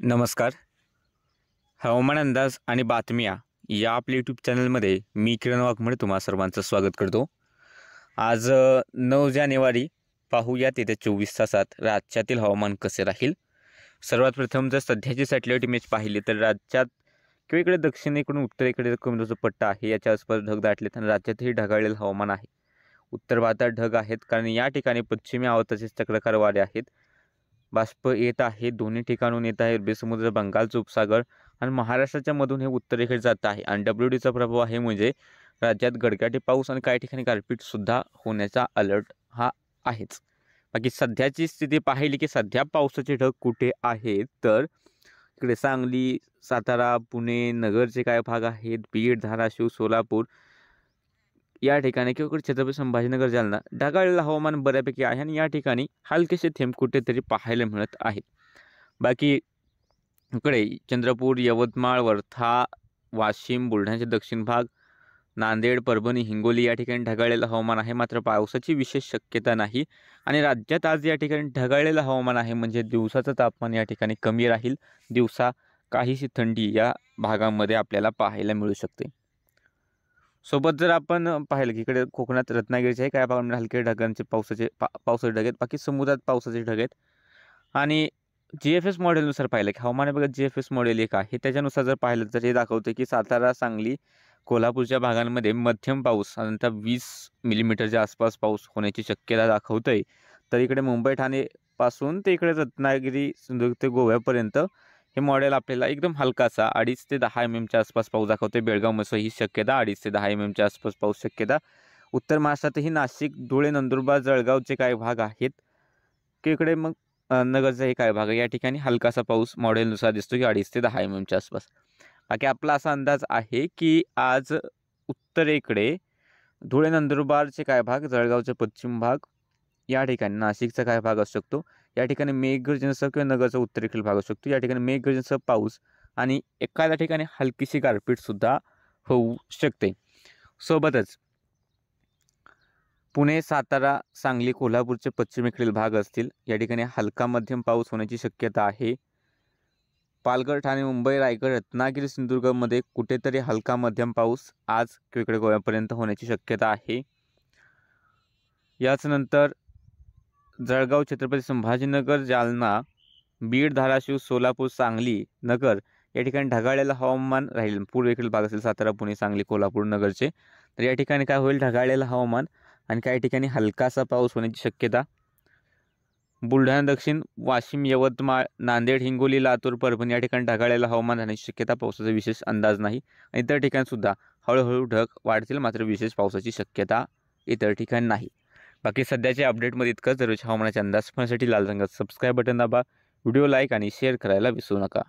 नमस्कार. हवामान अंदाज आणि बातम्या या आपल्या यूट्यूब चॅनलमध्ये मी किरण वाघमोडे तुम्हा सर्वांचं स्वागत करतो. आज 9 जानेवारी पाहूयात येत्या 24 तासात राज्यातील हवामान कसे राहील. सर्वात प्रथम जर सध्याची सॅटेलाईट इमेज पाहिली तर राज्यात किंवा इकडे दक्षिणेकडून उत्तरेकडे कमी जो पट्टा आहे याच्या आसपास ढग दाटलेत आणि राज्यातही ढगाळलेलं हवामान आहे. उत्तर भारतात ढग आहेत कारण या ठिकाणी पश्चिमी आवर्ताचे चक्रकार वारे आहेत. बाष्प येत आहे, दोन्ही ठिकाणून येत आहे. अरबी समुद्र, बंगालचा उपसागर आणि महाराष्ट्राच्या मधून हे उत्तरेकडे जात आहे आणि WDचा प्रभाव आहे म्हणजे राज्यात गडगडाटी पाऊस आणि काही ठिकाणी गारपीटसुद्धा होण्याचा अलर्ट हा आहेच. बाकी सध्याची स्थिती पाहिली की सध्या पावसाचे ढग कुठे आहेत तर इकडे सांगली, सातारा, पुणे, नगरचे काही भाग आहेत, बीड, धाराशिव, सोलापूर या ठिकाणी किंवा छत्रपती संभाजीनगर, जालना ढगाळलेलं हवामान बऱ्यापैकी आहे आणि या ठिकाणी हलकेसे थेंब कुठेतरी पाहायला मिळत आहेत. बाकी इकडे चंद्रपूर, यवतमाळ, वर्धा, वाशिम, बुलढाण्याचे दक्षिण भाग, नांदेड, परभणी, हिंगोली या ठिकाणी ढगाळलेलं हवामान आहे. मात्र पावसाची विशेष शक्यता नाही आणि राज्यात आज या ठिकाणी ढगाळलेलं हवामान आहे म्हणजे दिवसाचं तापमान या ठिकाणी कमी राहील. दिवसा काहीशी थंडी या भागामध्ये आपल्याला पाहायला मिळू शकते. सोबत जर आपण पाहिलं की इकडे कोकणात रत्नागिरीचे काय भागामध्ये हलके ढगांचे पावसाचे ढग आहेत. बाकी समुद्रात पावसाचे ढग आहेत आणि GFS मॉडेलनुसार पाहिलं की हवामान विभागात GFS मॉडेल एक आहे त्याच्यानुसार जर पाहिलं तर हे दाखवते की सातारा, सांगली, कोल्हापूरच्या भागांमध्ये मध्यम पाऊस साधारणतः 20 मिलीमीटरच्या आसपास पाऊस होण्याची शक्यता दाखवतंय. तर इकडे मुंबई, ठाणे पासून ते इकडे रत्नागिरी, सिंधुदुर्ग ते गोव्यापर्यंत हे मॉडेल आपल्याला एकदम हलकासा 2.5 ते 10 mm आसपास पाऊस दाखवते. बेळगावमध्ये ही शक्यता 2.5 ते 10 mm आसपास पाऊस शक्यता. उत्तर महाराष्ट्रातही नाशिक, धुळे, नंदुरबार, जळगावचे काही भाग आहेत की इकडे मग नगरचाही काही भाग आहे. या ठिकाणी हलकासा पाऊस मॉडेलनुसार दिसतो की 2.5 ते 10 mm आसपास. बाकी आपला असा अंदाज आहे की आज उत्तरेकडे धुळे, नंदुरबारचे काही भाग, जळगावचे पश्चिम भाग या ठिकाणी, नाशिकचा काही भाग असू शकतो. या ठिकाणी मेघगर्जनेसह किंवा नगरचा उत्तरेकडील भाग असू शकतो. या ठिकाणी मेघगर्जनेसह पाऊस आणि एखाद्या ठिकाणी हलकीशी गारपीटसुद्धा होऊ शकते. सोबतच पुणे, सातारा, सांगली, कोल्हापूरचे पश्चिमेकडील भाग असतील या ठिकाणी हलका मध्यम पाऊस होण्याची शक्यता आहे. पालघर, ठाणे, मुंबई, रायगड, रत्नागिरी, सिंधुदुर्गमध्ये कुठेतरी हलका मध्यम पाऊस आज इकडे गोव्यापर्यंत होण्याची शक्यता आहे. याच नंतर जळगाव, छत्रपती संभाजीनगर, जालना, बीड, धाराशिव, सोलापूर, सांगली, नगर या ठिकाणी ढगाळलेलं हवामान राहील. पूर्वेकडील भाग असेल सातारा, पुणे, सांगली, कोल्हापूर, नगरचे तर या ठिकाणी काय होईल, ढगाळलेलं हवामान आणि काही ठिकाणी हलकासा पाऊस होण्याची शक्यता. बुलढाणा दक्षिण, वाशिम, यवतमाळ, नांदेड, हिंगोली, लातूर, परभणी या ठिकाणी ढगाळलेलं हवामान राहण्याची शक्यता. पावसाचा विशेष अंदाज नाही आणि इतर ठिकाणी सुद्धा हळूहळू ढग वाढतील मात्र विशेष पावसाची शक्यता इतर ठिकाणी नाही. बाकी सध्याच्या अपडेटमध्ये इतकंच. दररोज हवामानाचे अंदाज पाहण्यासाठी लाल रंगाचं सबस्क्राईब बटन दाबा. व्हिडिओ लाईक आणि शेअर करायला विसरू नका.